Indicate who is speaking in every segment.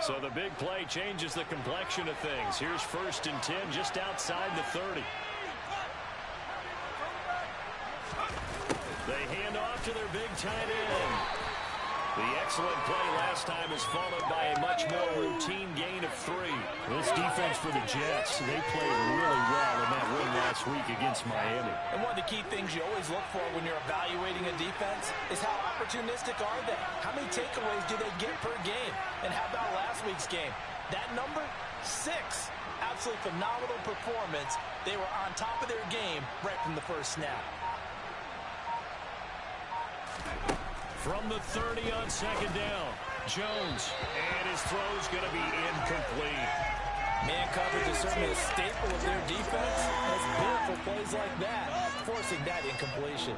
Speaker 1: So the big play changes the complexion of things. Here's 1st and 10 just outside the 30. They hand off to their big tight end. The excellent play last time is followed by a much more routine gain of 3.
Speaker 2: This defense for the Jets, they played really well in that win last week against Miami.
Speaker 3: And one of the key things you always look for when you're evaluating a defense is how opportunistic are they? How many takeaways do they get per game? And how about last week's game? That number, 6. Absolutely phenomenal performance. They were on top of their game right from the first snap.
Speaker 1: From the 30 on 2nd down, Jones. And his throw's going to be incomplete.
Speaker 3: Man coverage is certainly a staple of their defense. That's built for plays like that, forcing that incompletion.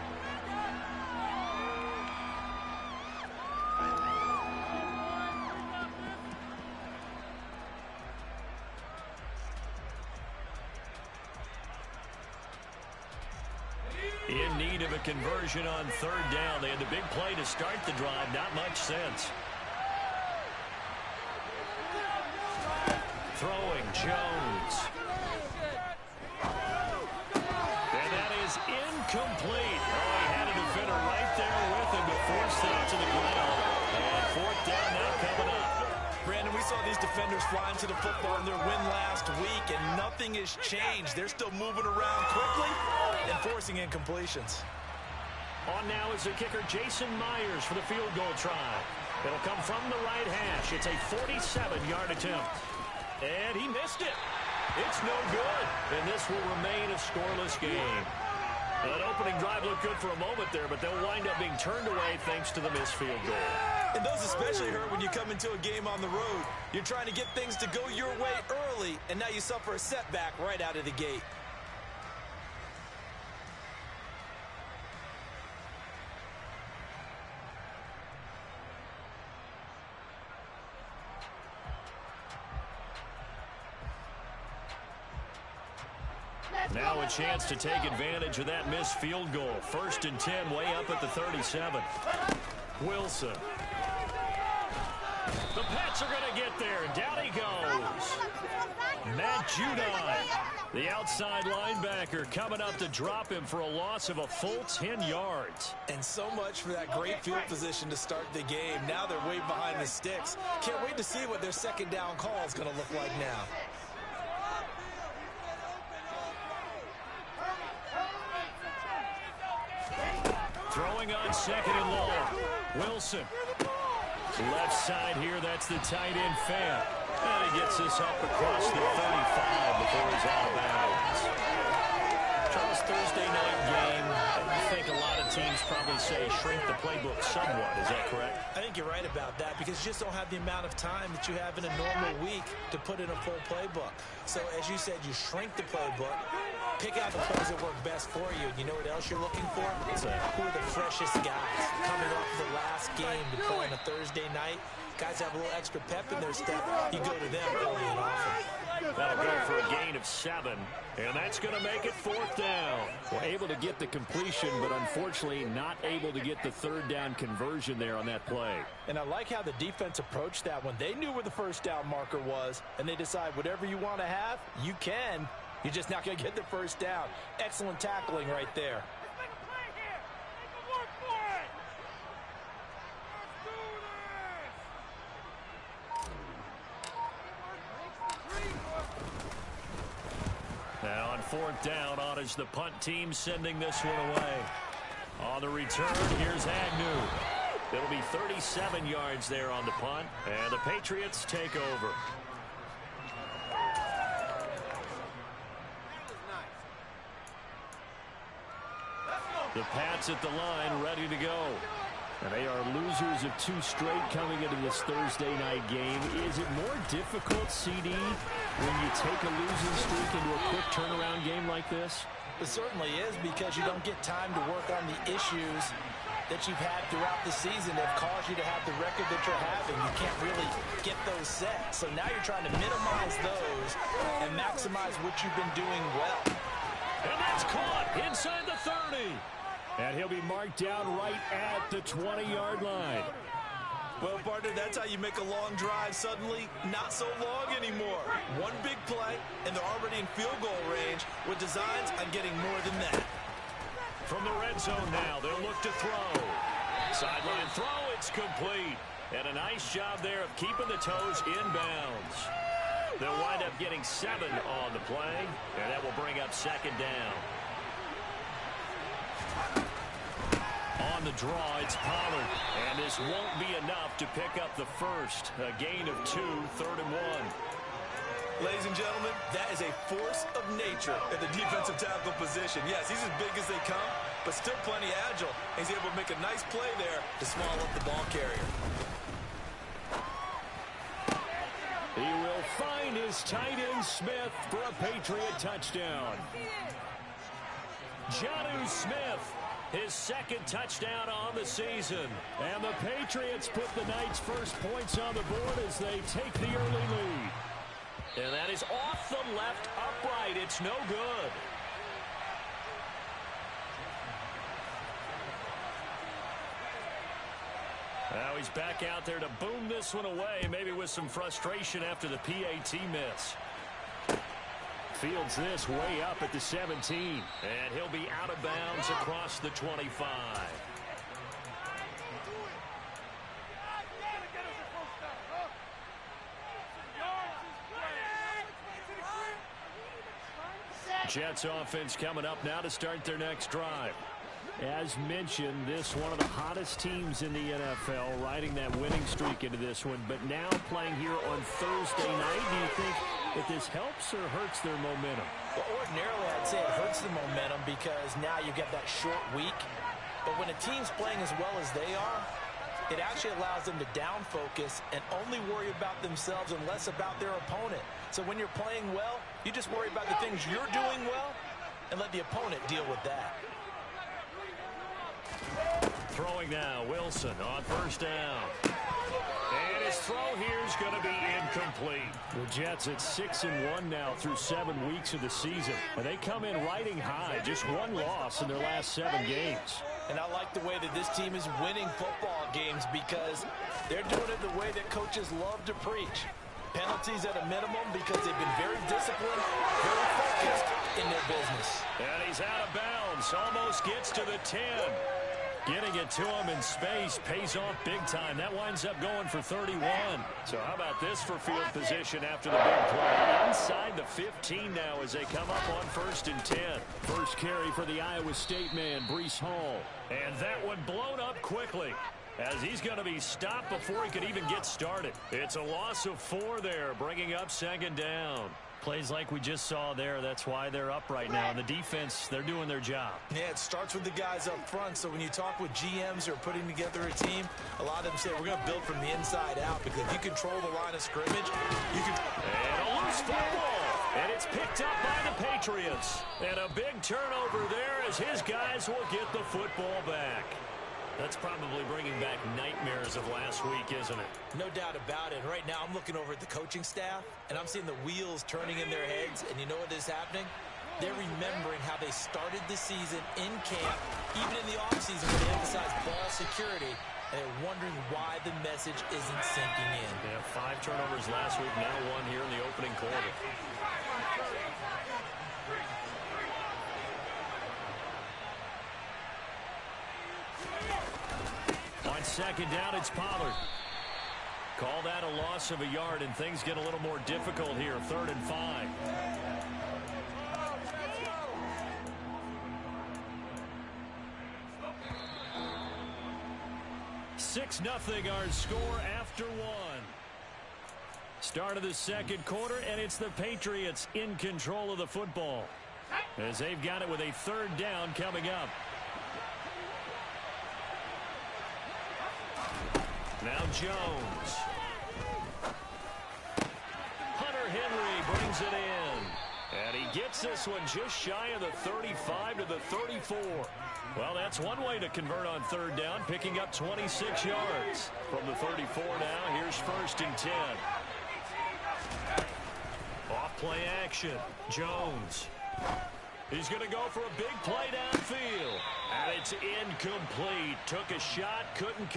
Speaker 1: In need of a conversion on 3rd down. They had the big play to start the drive. Not much sense. Throwing, Jones. And that is incomplete. Oh, he had a defender right there with him to force that to the ground. And 4th down now coming up.
Speaker 3: Brandon, we saw these defenders flying to the football in their win last week, and nothing has changed. They're still moving around quickly and forcing incompletions.
Speaker 1: On now is the kicker, Jason Myers, for the field goal try. It'll come from the right hash. It's a 47-yard attempt. And he missed it. It's no good. And this will remain a scoreless game. That opening drive looked good for a moment there, but they'll wind up being turned away thanks to the missed field goal.
Speaker 3: And those especially hurt when you come into a game on the road. You're trying to get things to go your way early, and now you suffer a setback right out of the gate.
Speaker 1: Now a chance to take advantage of that missed field goal. 1st and 10, way up at the 37. Wilson. The Pats are going to get there. Down he goes. Matt Judon, the outside linebacker, coming up to drop him for a loss of a full 10 yards.
Speaker 3: And so much for that great field position to start the game. Now they're way behind the sticks. Can't wait to see what their 2nd down call is going to look like now.
Speaker 1: Throwing on 2nd and long. Wilson. Left side here, that's the tight end, Fant. And he gets this up across the 35 before he's out of bounds. Charles, Thursday night game, I think a lot of teams probably say shrink the playbook somewhat. Is that correct?
Speaker 3: I think you're right about that because you just don't have the amount of time that you have in a normal week to put in a full playbook. So as you said, you shrink the playbook, pick out the plays that work best for you. You know what else you're looking for? Who are the freshest guys coming off of the last game to play on a Thursday night? Guys have a little extra pep in their step. You go to them early and often.
Speaker 1: That'll go for a gain of 7, and that's going to make it 4th down.
Speaker 2: Well, able to get the completion, but unfortunately not able to get the 3rd down conversion there on that play.
Speaker 3: And I like how the defense approached that one. They knew where the 1st down marker was, and they decide whatever you want to have, you can. You're just not going to get the 1st down. Excellent tackling right there.
Speaker 1: Now on 4th down, on is the punt team sending this one away. On the return, here's Agnew. It'll be 37 yards there on the punt, and the Patriots take over. The Pats at the line, ready to go.
Speaker 2: And they are losers of 2 straight coming into this Thursday night game. Is it more difficult, CD, when you take a losing streak into a quick turnaround game like this?
Speaker 3: It certainly is because you don't get time to work on the issues that you've had throughout the season that have caused you to have the record that you're having. You can't really get those set. So now you're trying to minimize those and maximize what you've been doing well.
Speaker 1: And that's caught inside the 30. And he'll be marked down right at the 20-yard line.
Speaker 3: Well, partner, that's how you make a long drive suddenly not so long anymore. One big play, and they're already in field goal range with designs on getting more than that.
Speaker 1: From the red zone now, they'll look to throw. Sideline throw, it's complete. And a nice job there of keeping the toes inbounds. They'll wind up getting 7 on the play, and that will bring up second down. On the draw, it's Pollard, and this won't be enough to pick up the first. A gain of 2, 3rd and 1.
Speaker 3: Ladies and gentlemen, that is a force of nature at the defensive tackle position. Yes, he's as big as they come, but still plenty agile. He's able to make a nice play there to small up the ball carrier.
Speaker 1: He will find his tight end Smith for a Patriot touchdown. Jonnu Smith, his second touchdown on the season. And the Patriots put the Knights' first points on the board as they take the early lead. And that is off the left upright. It's no good. Now he's back out there to boom this one away, maybe with some frustration after the PAT miss. Fields this way up at the 17, and he'll be out of bounds across the 25. Jets offense coming up now to start their next drive. As mentioned, this one of the hottest teams in the NFL, riding that winning streak into this one, but now playing here on Thursday night. Do you think that this helps or hurts their momentum?
Speaker 3: Well, ordinarily, I'd say it hurts the momentum because now you get that short week. But when a team's playing as well as they are, it actually allows them to down focus and only worry about themselves and less about their opponent. So when you're playing well, you just worry about the things you're doing well and let the opponent deal with that.
Speaker 1: Throwing now, Wilson on first down. And his throw here is going to be incomplete. The Jets at 6-1 now through 7 weeks of the season. And they come in riding high, just one loss in their last 7 games.
Speaker 3: And I like the way that this team is winning football games because they're doing it the way that coaches love to preach. Penalties at a minimum because they've been very disciplined, very focused in their business.
Speaker 1: And he's out of bounds, almost gets to the 10. Getting it to him in space pays off big time. That winds up going for 31. So how about this for field position after the big play? Inside the 15 now as they come up on 1st and 10. First carry for the Iowa State man, Breece Hall. And that one blown up quickly, as he's going to be stopped before he could even get started. It's a loss of 4 there, bringing up second down. Plays like we just saw there, that's why they're up right now. And the defense, they're doing their job.
Speaker 3: Yeah, it starts with the guys up front. So when you talk with GMs who are putting together a team, a lot of them say, we're going to build from the inside out. Because if you control the line of scrimmage, you can...
Speaker 1: And a loose football. And it's picked up by the Patriots. And a big turnover there as his guys will get the football back. That's probably bringing back nightmares of last week, isn't it?
Speaker 3: No doubt about it. Right now, I'm looking over at the coaching staff, and I'm seeing the wheels turning in their heads. And you know what is happening? They're remembering how they started the season in camp, even in the offseason when they emphasized ball security. And they're wondering why the message isn't sinking in.
Speaker 1: They have 5 turnovers last week, now 1 here in the opening quarter. On second down, it's Pollard. Call that a loss of a yard, and things get a little more difficult here. 3rd and 5. Six 0 our score after 1. Start of the second quarter, and it's the Patriots in control of the football, as they've got it with a 3rd down coming up. Now Jones. Hunter Henry brings it in. And he gets this one just shy of the 35 to the 34. Well, that's one way to convert on 3rd down, picking up 26 yards. From the 34 now, here's 1st and 10. Off play action. Jones. He's going to go for a big play downfield. And it's incomplete. Took a shot, couldn't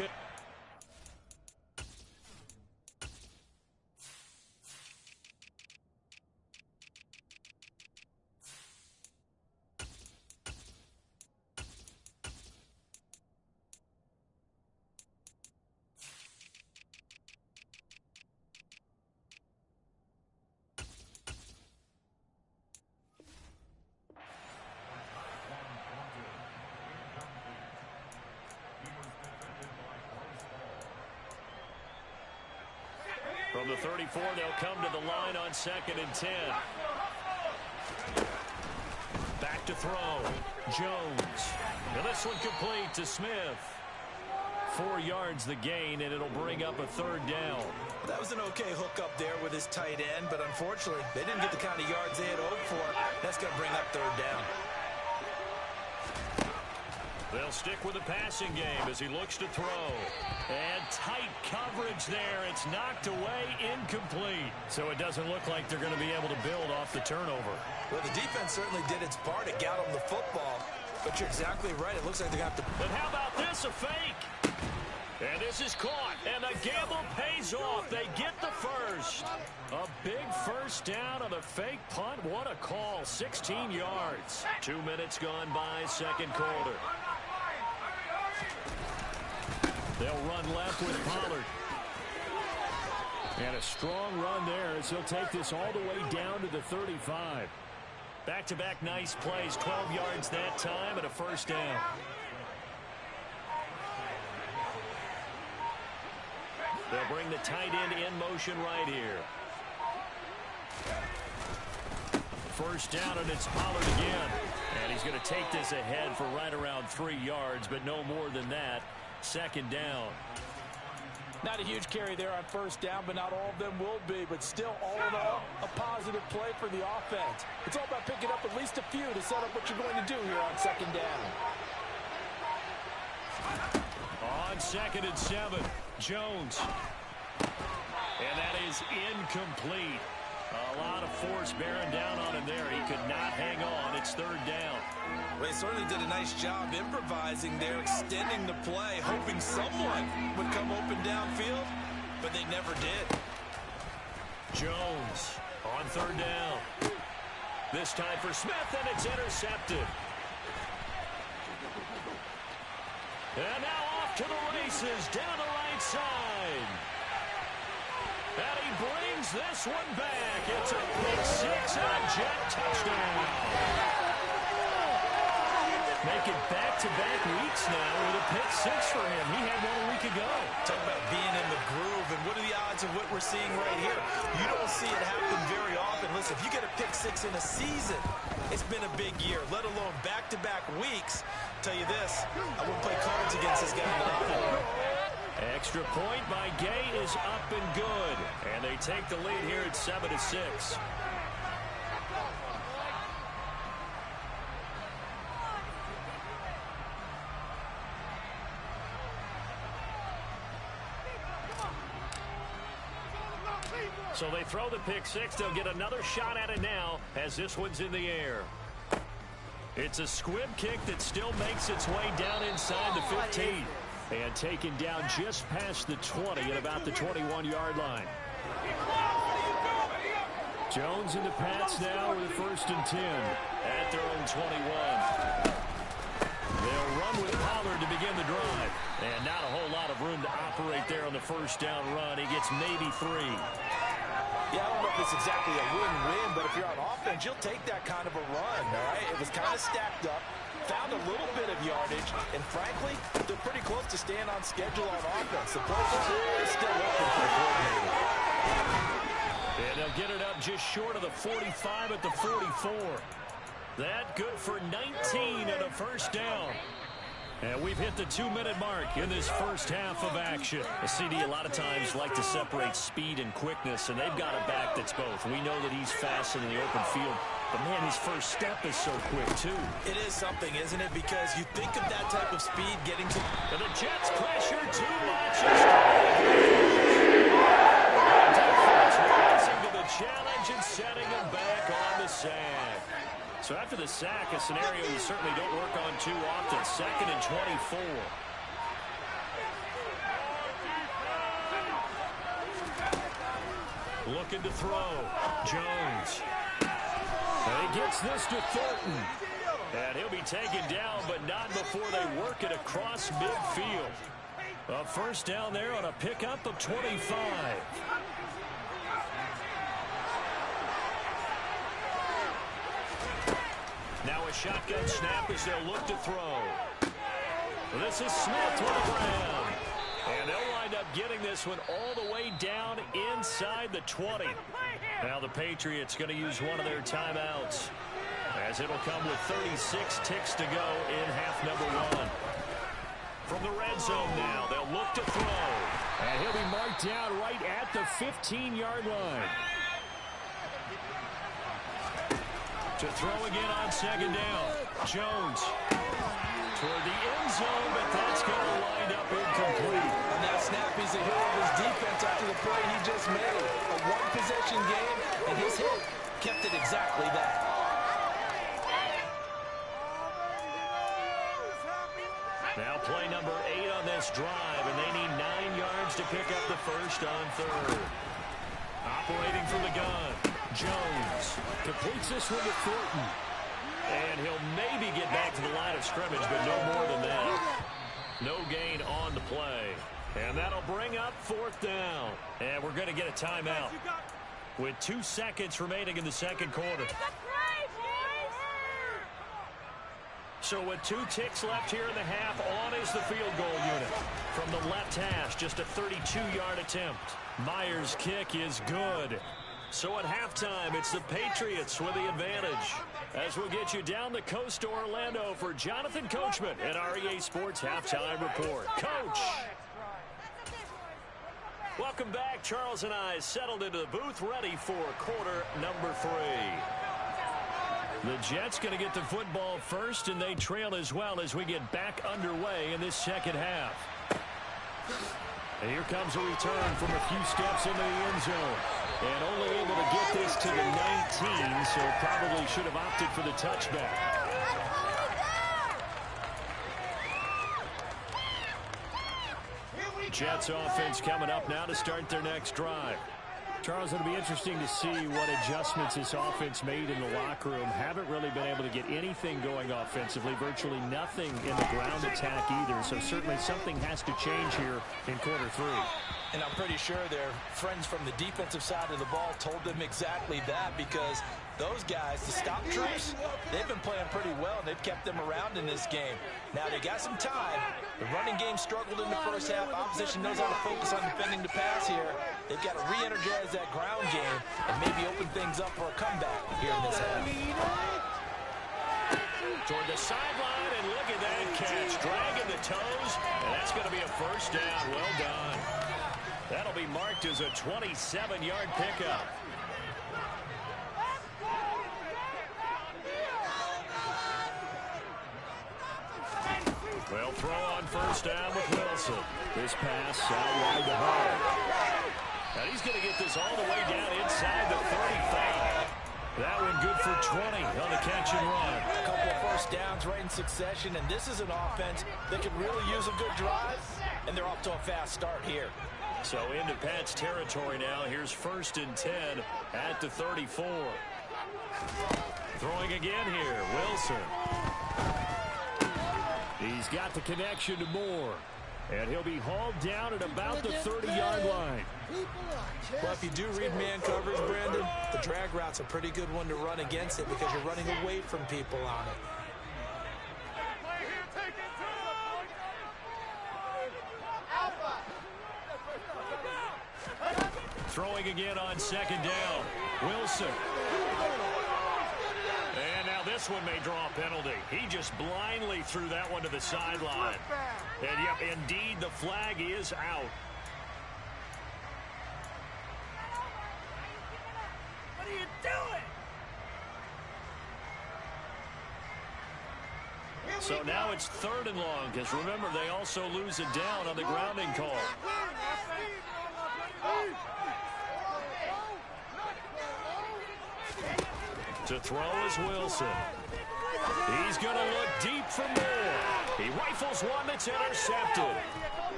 Speaker 1: From the 34, they'll come to the line on 2nd and 10. Back to throw. Jones. And this one complete to Smith. 4 yards the gain, and it'll bring up a 3rd down.
Speaker 3: That was an okay hook up there with his tight end, but unfortunately, they didn't get the kind of yards they had hoped for. That's going to bring up 3rd down.
Speaker 1: They'll stick with the passing game as he looks to throw. And tight coverage there. It's knocked away, incomplete. So it doesn't look like they're going to be able to build off the turnover.
Speaker 3: Well, the defense certainly did its part. It got them the football. But you're exactly right. It looks like they're going to have to...
Speaker 1: And how about this, a fake? And this is caught. And the gamble pays off. They get the first. A big first down on a fake punt. What a call. 16 yards. 2 minutes gone by, 2nd quarter. They'll run left with Pollard. And a strong run there as he'll take this all the way down to the 35. Back-to-back nice plays. 12 yards that time and a first down. They'll bring the tight end in motion right here. First down, and it's Pollard again. And he's going to take this ahead for right around 3 yards, but no more than that. 2nd down.
Speaker 4: Not a huge carry there on first down, but not all of them will be. But still, all in all, a positive play for the offense. It's all about picking up at least a few to set up what you're going to do here on 2nd down.
Speaker 1: On 2nd and 7, Jones. And that is incomplete. A lot of force bearing down on him there. He could not hang on. It's 3rd down.
Speaker 3: Well, he certainly did a nice job improvising there, extending the play, hoping someone would come open downfield, but they never did.
Speaker 1: Jones on 3rd down. This time for Smith, and it's intercepted. And now off to the races, down the right side. And he brings this one back. It's a pick 6 and a jet touchdown. Making back-to-back weeks now with a pick 6 for him. He had one a week ago.
Speaker 3: Talk about being in the groove, and what are the odds of what we're seeing right here? You don't see it happen very often. Listen, if you get a pick 6 in a season, it's been a big year, let alone back-to-back weeks. Tell you this, I wouldn't play cards against this guy now.
Speaker 1: Extra point by Gay is up and good. And they take the lead here at 7-6. So they throw the pick 6. They'll get another shot at it now as this one's in the air. It's a squib kick that still makes its way down inside the 15. And taken down just past the 20 at about the 21-yard line. Jones and the Pats now with 1st and 10 at their own 21. They'll run with Pollard to begin the drive. And not a whole lot of room to operate there on the first down run. He gets maybe 3.
Speaker 3: Yeah, I don't know if it's exactly a win-win, but if you're on offense, you'll take that kind of a run, all right? It was kind of stacked up, found a little bit of yardage, and frankly, they're pretty close to staying on schedule on offense. The playbook is still open for the coordinator.
Speaker 1: And they'll get it up just short of the 45 at the 44. That good for 19 and a first down. And we've hit the 2-minute mark in this first half of action. The CD a lot of times like to separate speed and quickness, and they've got a back that's both. We know that he's fast in the open field, but man, his first step is so quick too.
Speaker 3: It is something, isn't it? Because you think of that type of speed getting to...
Speaker 1: And the Jets pressure too much. Defense rising to the challenge and setting him back on the sack. So after the sack, a scenario you certainly don't work on too often. 2nd and 24. Looking to throw. Jones. And he gets this to Thornton. And he'll be taken down, but not before they work it across midfield. A first down there on a pickup of 25. Now a shotgun snap as they'll look to throw. This is Smith to the ground. And they'll wind up getting this one all the way down inside the 20. Now the Patriots going to use one of their timeouts, as it'll come with 36 ticks to go in half number 1. From the red zone now, they'll look to throw.
Speaker 2: And he'll be marked down right at the 15-yard line.
Speaker 1: To throw again on second down. Jones toward the end zone, but that's going to wind up incomplete.
Speaker 4: On that snap, he's a hero of his defense after the play he just made. A one-possession game, and his hit kept it exactly that.
Speaker 1: Now play number 8 on this drive, and they need 9 yards to pick up the first on third. Operating from the gun, Jones
Speaker 2: Completes this one to Thornton.
Speaker 1: and he'll maybe get back to the line of scrimmage, but no more than that. No gain on the play, and that'll bring up fourth down. And we're going to get a timeout with 2 seconds remaining in the second quarter. So with 2 ticks left here in the half, on is the field goal unit. From the left hash, just a 32-yard attempt. Myers' kick is good. So at halftime, it's the Patriots with the advantage. As we'll get you down the coast to Orlando for Jonathan Coachman at our EA Sports Halftime Report. Coach! Welcome back. Charles and I settled into the booth, ready for quarter number 3. The Jets going to get the football first, and they trail as well as we get back underway in this second half. And here comes a return from a few steps into the end zone. And only able to get this to the 19, so probably should have opted for the touchback. Jets offense coming up now to start their next drive.
Speaker 2: Charles, it'll be interesting to see what adjustments this offense made in the locker room. Haven't really been able to get anything going offensively, virtually nothing in the ground attack either. So certainly something has to change here in quarter 3.
Speaker 4: And I'm pretty sure their friends from the defensive side of the ball told them exactly that, because those guys, the stop troops, they've been playing pretty well, and they've kept them around in this game. Now, they got some time. The running game struggled in the first half. Opposition knows how to focus on defending the pass here. They've got to re-energize that ground game and maybe open things up for a comeback here in this half.
Speaker 1: Toward the sideline, and look at that catch. Dragging the toes, and that's going to be a first down. Well done. That'll be marked as a 27-yard pickup. Well, throw on first down with Wilson.
Speaker 2: This pass out wide to Hall.
Speaker 1: And he's going to get this all the way down inside the 35. That one good for 20 on the catch and run.
Speaker 4: A couple of first downs right in succession, and this is an offense that could really use a good drive, and they're off to a fast start here.
Speaker 1: So into Pat's territory now. Here's 1st and 10 at the 34. Throwing again here, Wilson.
Speaker 2: He's got the connection to Moore. And he'll be hauled down at about the 30-yard line.
Speaker 3: Well, if you do read man coverage, Brandon, the drag route's a pretty good one to run against it because you're running away from people on it.
Speaker 1: Throwing again on second down. Wilson. And now this one may draw a penalty. He just blindly threw that one to the sideline. And yep, indeed, the flag is out.
Speaker 5: What are you doing?
Speaker 1: So now it's 3rd and long, because remember, they also lose it down on the grounding call. To throw is Wilson. He's going to look deep for more. He rifles one that's intercepted.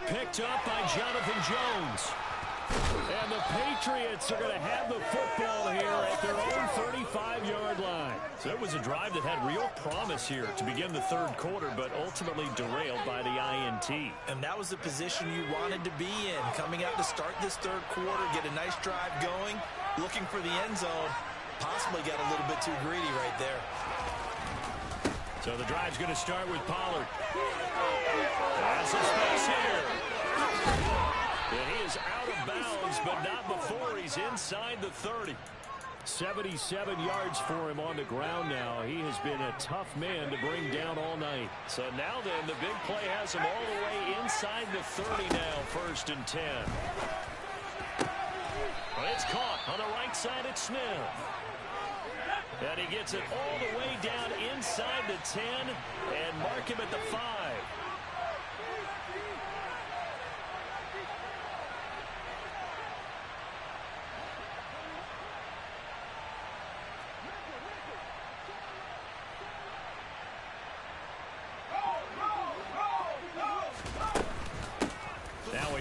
Speaker 1: Picked up by Jonathan Jones.
Speaker 2: And the Patriots are going to have the football here at their own 35-yard line.
Speaker 1: So it was a drive that had real promise here to begin the 3rd quarter, but ultimately derailed by the INT.
Speaker 3: And that was the position you wanted to be in. Coming out to start this 3rd quarter, get a nice drive going, looking for the end zone. Possibly got a little bit too greedy right there.
Speaker 1: So the drive's going to start with Pollard. That's a space here. is out of bounds, but not before he's inside the 30.
Speaker 2: 77 yards for him on the ground now. He has been a tough man to bring down all night.
Speaker 1: So now then, the big play has him all the way inside the 30 now, 1st and 10. Well, it's caught on the right side at Smith. And he gets it all the way down inside the 10 and mark him at the 5.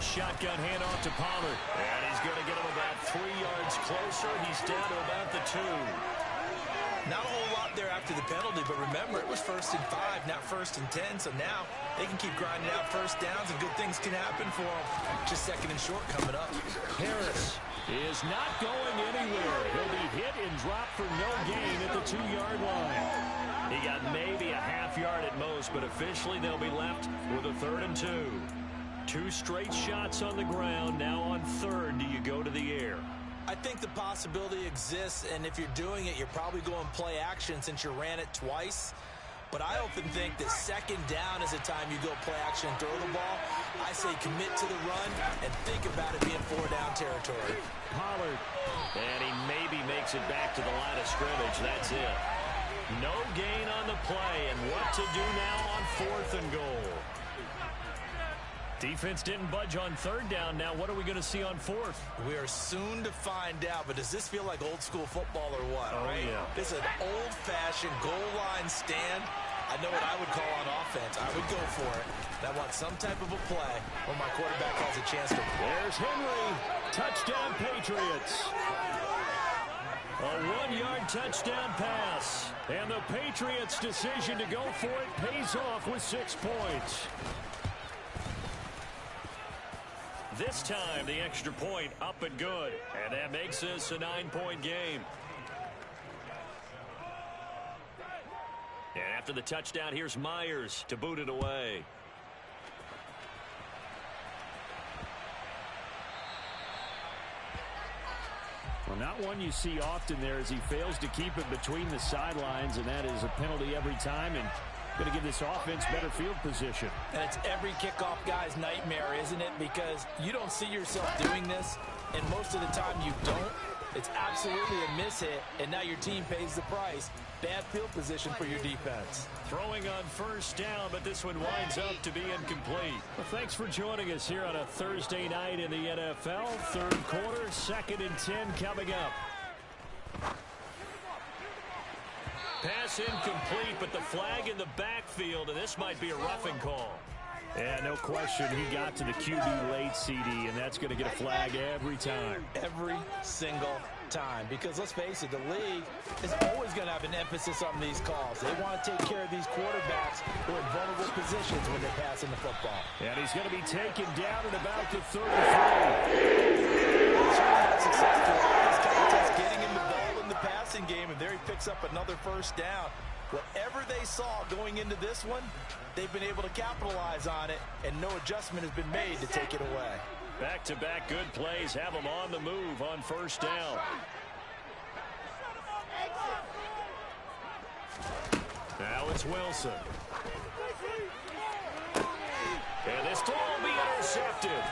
Speaker 1: Shotgun handoff to Pollard. And he's going to get him about 3 yards closer. He's down to about the 2.
Speaker 3: Not a whole lot there after the penalty, but remember, it was 1st and 5, not 1st and 10. So now they can keep grinding out first downs, and good things can happen for them. Just 2nd and short coming up.
Speaker 2: Harris is not going anywhere. He'll be hit and dropped for no gain at the 2-yard line.
Speaker 1: He got maybe a half yard at most, but officially they'll be left with a 3rd and 2. 2 straight shots on the ground. Now on 3rd, do you go to the air?
Speaker 3: I think the possibility exists, and if you're doing it, you're probably going play action since you ran it twice. But I often think that 2nd down is a time you go play action and throw the ball. I say commit to the run and think about it being 4-down territory.
Speaker 2: Pollard.
Speaker 1: And he maybe makes it back to the line of scrimmage. That's it. No gain on the play, and what to do now on 4th and goal? Defense didn't budge on 3rd down. Now what are we going to see on 4th?
Speaker 3: We are soon to find out, but does this feel like old school football or what?
Speaker 1: Oh,
Speaker 3: right?
Speaker 1: yeah.
Speaker 3: This is an old-fashioned goal line stand. I know what I would call on offense. I would go for it. And I want some type of a play where my quarterback has a chance to.
Speaker 2: There's Henry. Touchdown, Patriots. A 1-yard touchdown pass. And the Patriots' decision to go for it pays off with 6 points.
Speaker 1: This time, the extra point up and good. And that makes this a 9-point game. And after the touchdown, here's Myers to boot it away.
Speaker 2: Well, not one you see often there as he fails to keep it between the sidelines, and that is a penalty every time. And going to give this offense better field position.
Speaker 4: And it's every kickoff guy's nightmare, isn't it? Because you don't see yourself doing this, and most of the time you don't. It's absolutely a miss hit, and now your team pays the price. Bad field position for your defense.
Speaker 1: Throwing on 1st down, but this one winds up to be incomplete.
Speaker 2: Well, thanks for joining us here on a Thursday night in the NFL. 3rd quarter, 2nd and 10 coming up.
Speaker 1: Pass incomplete, but the flag in the backfield, and this might be a roughing call.
Speaker 2: Yeah, no question. He got to the QB late, CD, and that's going to get a flag every time.
Speaker 4: Every single time. Because let's face it, the league is always going to have an emphasis on these calls. They want to take care of these quarterbacks who are in vulnerable positions when they're passing the football.
Speaker 2: And he's going to be taken down at about the 33.
Speaker 4: He's really had success throughout this contest, getting him the ball in the passing game, and there he picks up another 1st down. Whatever they saw going into this one, they've been able to capitalize on it, and no adjustment has been made to take it away.
Speaker 1: Back-to-back good plays have them on the move on 1st down. Now it's Wilson. And this throw will be intercepted.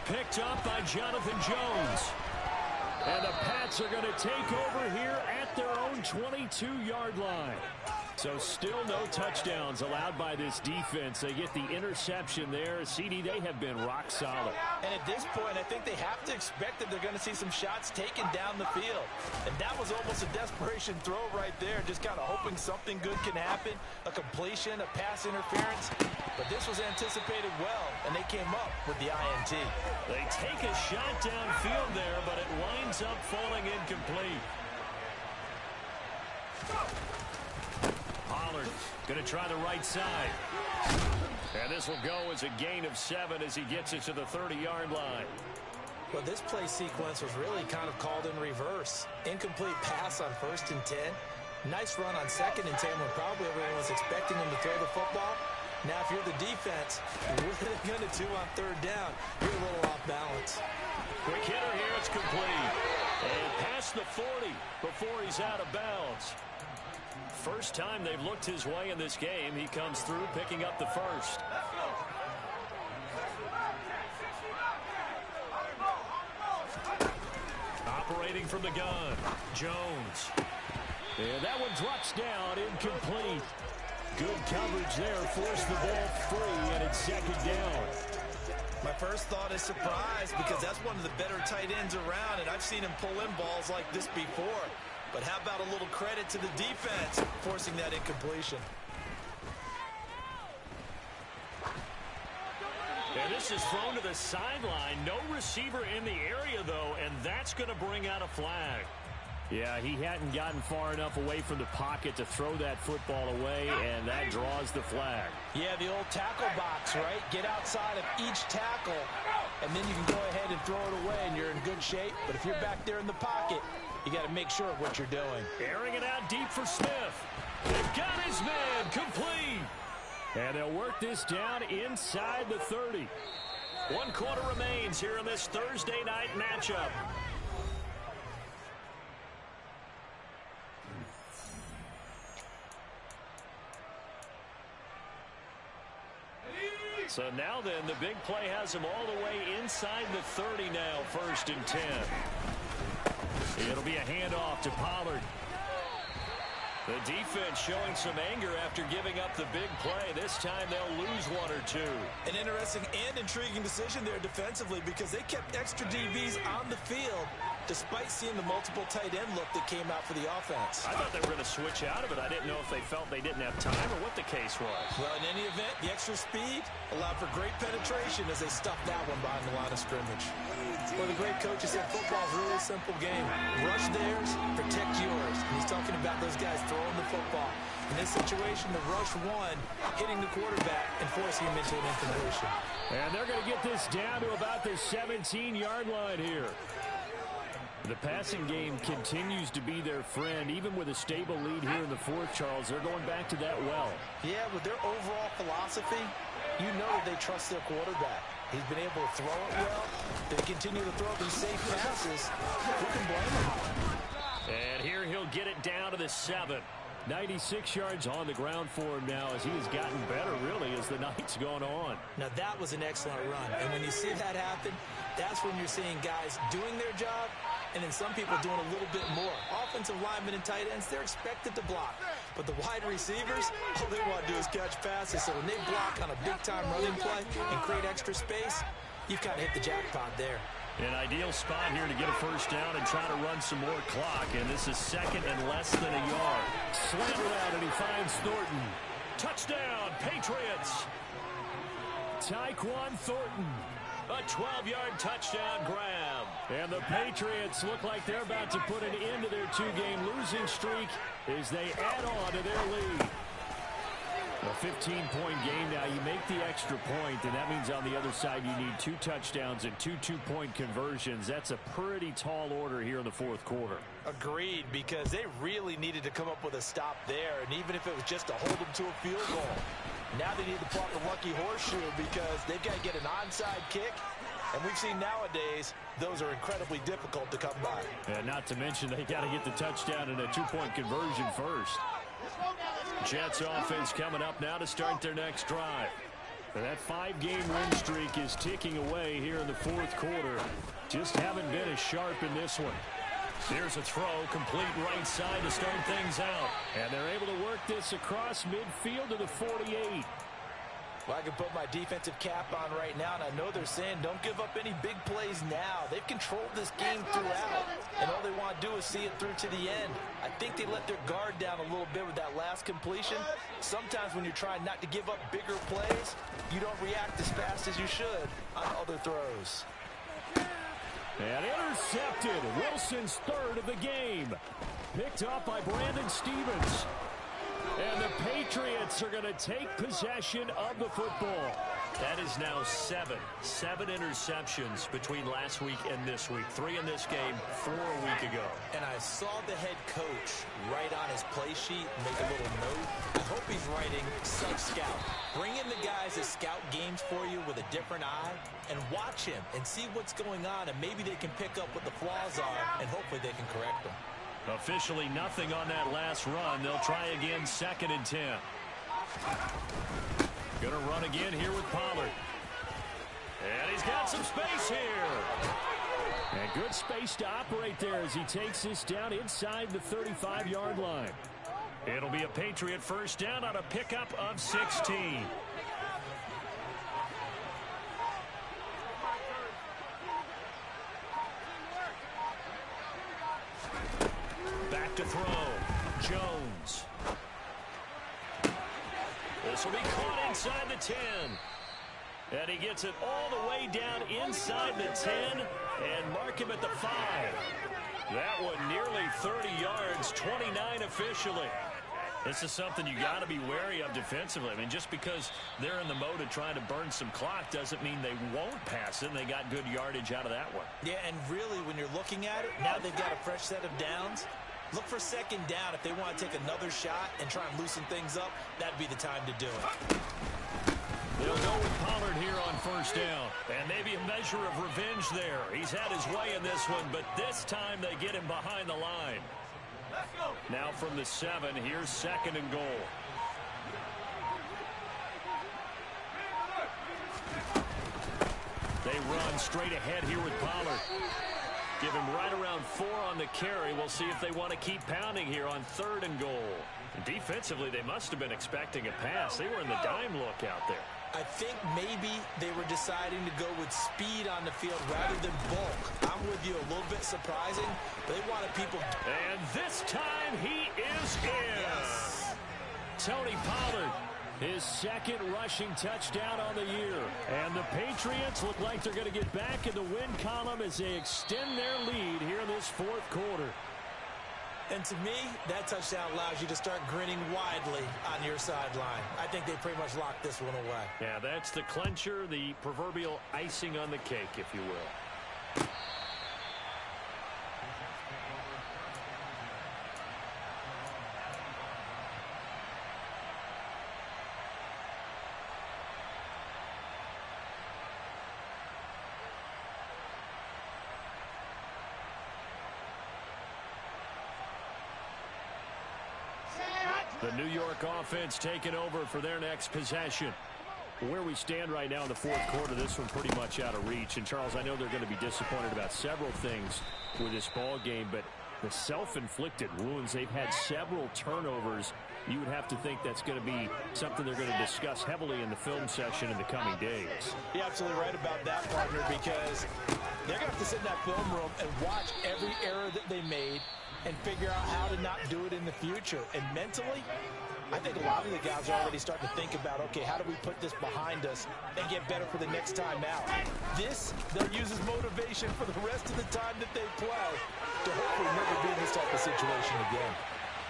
Speaker 1: Picked up by Jonathan Jones.
Speaker 2: And the Pats are going to take over here at their own 22-yard line. So still no touchdowns allowed by this defense. They get the interception there. CD, they have been rock solid.
Speaker 4: And at this point, I think they have to expect that they're going to see some shots taken down the field. And that was almost a desperation throw right there, just kind of hoping something good can happen, a completion, a pass interference. But this was anticipated well, and they came up with the INT.
Speaker 1: They take a shot downfield there, but it winds up falling incomplete. Pollard going to try the right side. And this will go as a gain of 7 as he gets it to the 30-yard line.
Speaker 3: Well, this play sequence was really kind of called in reverse. Incomplete pass on 1st and 10. Nice run on 2nd and 10 when probably everyone was expecting him to throw the football. Now, if you're the defense, what are they going to do on 3rd down? You're a little off balance.
Speaker 1: Quick hitter here, it's complete. And past the 40 before he's out of bounds. First time they've looked his way in this game. He comes through picking up the first. Operating from the gun, Jones.
Speaker 2: And that one drops down, incomplete. Good coverage there, forced the ball free, and it's second down.
Speaker 3: My first thought is surprise because that's one of the better tight ends around, and I've seen him pull in balls like this before. But how about a little credit to the defense forcing that incompletion?
Speaker 1: And this is thrown to the sideline. No receiver in the area, though, and that's going to bring out a flag.
Speaker 2: Yeah, he hadn't gotten far enough away from the pocket to throw that football away, and that draws the flag.
Speaker 4: Yeah, the old tackle box, right? Get outside of each tackle, and then you can go ahead and throw it away, and you're in good shape. But if you're back there in the pocket, you got to make sure of what you're doing.
Speaker 1: Airing it out deep for Smith. They've got his man complete.
Speaker 2: And they'll work this down inside the 30.
Speaker 1: 1 quarter remains here in this Thursday night matchup. So now then, the big play has him all the way inside the 30 now, 1st and 10. It'll be a handoff to Pollard. The defense showing some anger after giving up the big play. This time they'll lose 1 or 2.
Speaker 3: An interesting and intriguing decision there defensively because they kept extra DBs on the field despite seeing the multiple tight end look that came out for the offense.
Speaker 1: I thought they were going to switch out of it. I didn't know if they felt they didn't have time or what the case was.
Speaker 3: Well, in any event, the extra speed allowed for great penetration as they stuffed that one behind the line of scrimmage. Well, the great coach has said football's really a simple game. Rush theirs, protect yours. And he's talking about those guys throwing the football. In this situation, the rush one, hitting the quarterback and forcing him into an incompletion.
Speaker 2: And they're going to get this down to about the 17-yard line here. The passing game continues to be their friend. Even with a stable lead here in the 4th, Charles, they're going back to that well.
Speaker 3: Yeah, with their overall philosophy, you know that they trust their quarterback. He's been able to throw it well. They continue to throw these safe passes. Who can blame him?
Speaker 1: And here he'll get it down to the 7.
Speaker 2: 96 yards on the ground for him now as he has gotten better, really, as the night's gone on.
Speaker 3: Now, that was an excellent run. And when you see that happen, that's when you're seeing guys doing their job and then some people doing a little bit more. Offensive linemen and tight ends, they're expected to block. But the wide receivers, all they want to do is catch passes. So when they block on a big-time running play and create extra space, you've kind of hit the jackpot there.
Speaker 1: An ideal spot here to get a first down and try to run some more clock. And this is 2nd and less than a yard.
Speaker 2: Slant route, and he finds Thornton.
Speaker 1: Touchdown, Patriots.
Speaker 2: Tyquan Thornton.
Speaker 1: A 12-yard touchdown grab.
Speaker 2: And the Patriots look like they're about to put an end to their 2-game losing streak as they add on to their lead. A 15-point game now. You make the extra point, and that means on the other side you need 2 touchdowns and 2 two-point conversions. That's a pretty tall order here in the 4th quarter.
Speaker 3: Agreed, because they really needed to come up with a stop there, and even if it was just to hold them to a field goal. Now they need to pluck a lucky horseshoe because they've got to get an onside kick, and we've seen nowadays those are incredibly difficult to come by.
Speaker 2: And not to mention they got to get the touchdown and a 2-point conversion first.
Speaker 1: Jets offense coming up now to start their next drive.
Speaker 2: And that 5-game win streak is ticking away here in the 4th quarter. Just haven't been as sharp in this one.
Speaker 1: Here's a throw, complete right side to start things out.
Speaker 2: And they're able to work this across midfield to the 48.
Speaker 3: Well, I can put my defensive cap on right now, and I know they're saying don't give up any big plays now. They've controlled this game throughout, and all they want to do is see it through to the end. I think they let their guard down a little bit with that last completion. Sometimes when you're trying not to give up bigger plays, you don't react as fast as you should on other throws.
Speaker 2: And intercepted. Wilson's 3rd of the game. Picked up by Brandon Stevens. And the Patriots are going to take possession of the football. That is now seven interceptions between last week and this week. 3 in this game, 4 a week ago.
Speaker 3: And I saw the head coach write on his play sheet, make a little note. I hope he's writing sub-scout. Bring in the guys that scout games for you with a different eye and watch him and see what's going on, and maybe they can pick up what the flaws are, and hopefully they can correct them.
Speaker 2: Officially nothing on that last run. They'll try again, 2nd and 10. Going to run again here with Pollard. And he's got some space here. And good space to operate there as he takes this down inside the 35-yard line. It'll be a Patriot first down on a pickup of 16. Back to throw. Jones. This will be caught inside the 10. And he gets it all the way down inside the 10 and mark him at the 5. That one nearly 30 yards, 29 officially. This is something you got to be wary of defensively. I mean, just because they're in the mode of trying to burn some clock doesn't mean they won't pass it. And they got good yardage out of that one.
Speaker 3: Yeah, and really, when you're looking at it, now they've got a fresh set of downs. Look for 2nd down. If they want to take another shot and try and loosen things up, that'd be the time to do it.
Speaker 2: They'll go with Pollard here on first down. And maybe a measure of revenge there. He's had his way in this one, but this time they get him behind the line. Now from the 7, here's 2nd and goal. They run straight ahead here with Pollard. Give him right around 4 on the carry. We'll see if they want to keep pounding here on 3rd and goal. And defensively, they must have been expecting a pass. They were in the dime look out there.
Speaker 3: I think maybe they were deciding to go with speed on the field rather than bulk. I'm with you, a little bit surprising. They wanted people.
Speaker 2: And this time he is in.
Speaker 3: Yes.
Speaker 2: Tony Pollard, his 2nd rushing touchdown on the year. And the Patriots look like they're going to get back in the win column as they extend their lead here in this 4th quarter.
Speaker 3: And to me, that touchdown allows you to start grinning widely on your sideline. I think they pretty much locked this one away.
Speaker 2: Yeah, that's the clincher, the proverbial icing on the cake, if you will. The New York offense taking over for their next possession. Where we stand right now in the 4th quarter, this one pretty much out of reach. And, Charles, I know they're going to be disappointed about several things with this ball game, but the self-inflicted wounds, they've had several turnovers. You would have to think that's going to be something they're going to discuss heavily in the film session in the coming days.
Speaker 3: You're absolutely right about that, partner, because they're going to have to sit in that film room and watch every error that they made and figure out how to not do it in the future. And mentally, I think a lot of the guys are already starting to think about, okay, how do we put this behind us and get better for the next time out? This, they'll use as motivation for the rest of the time that they play to hopefully never be in this type of situation again.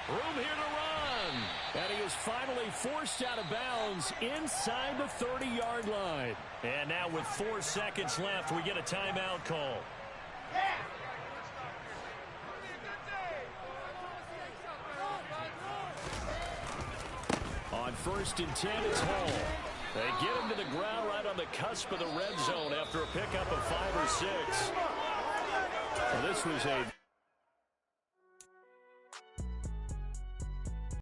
Speaker 2: Room here to run. And he is finally forced out of bounds inside the 30-yard line. And now with 4 seconds left, we get a timeout call. On 1st and 10, it's Hall. They get him to the ground right on the cusp of the red zone after a pickup of 5 or 6. So this was a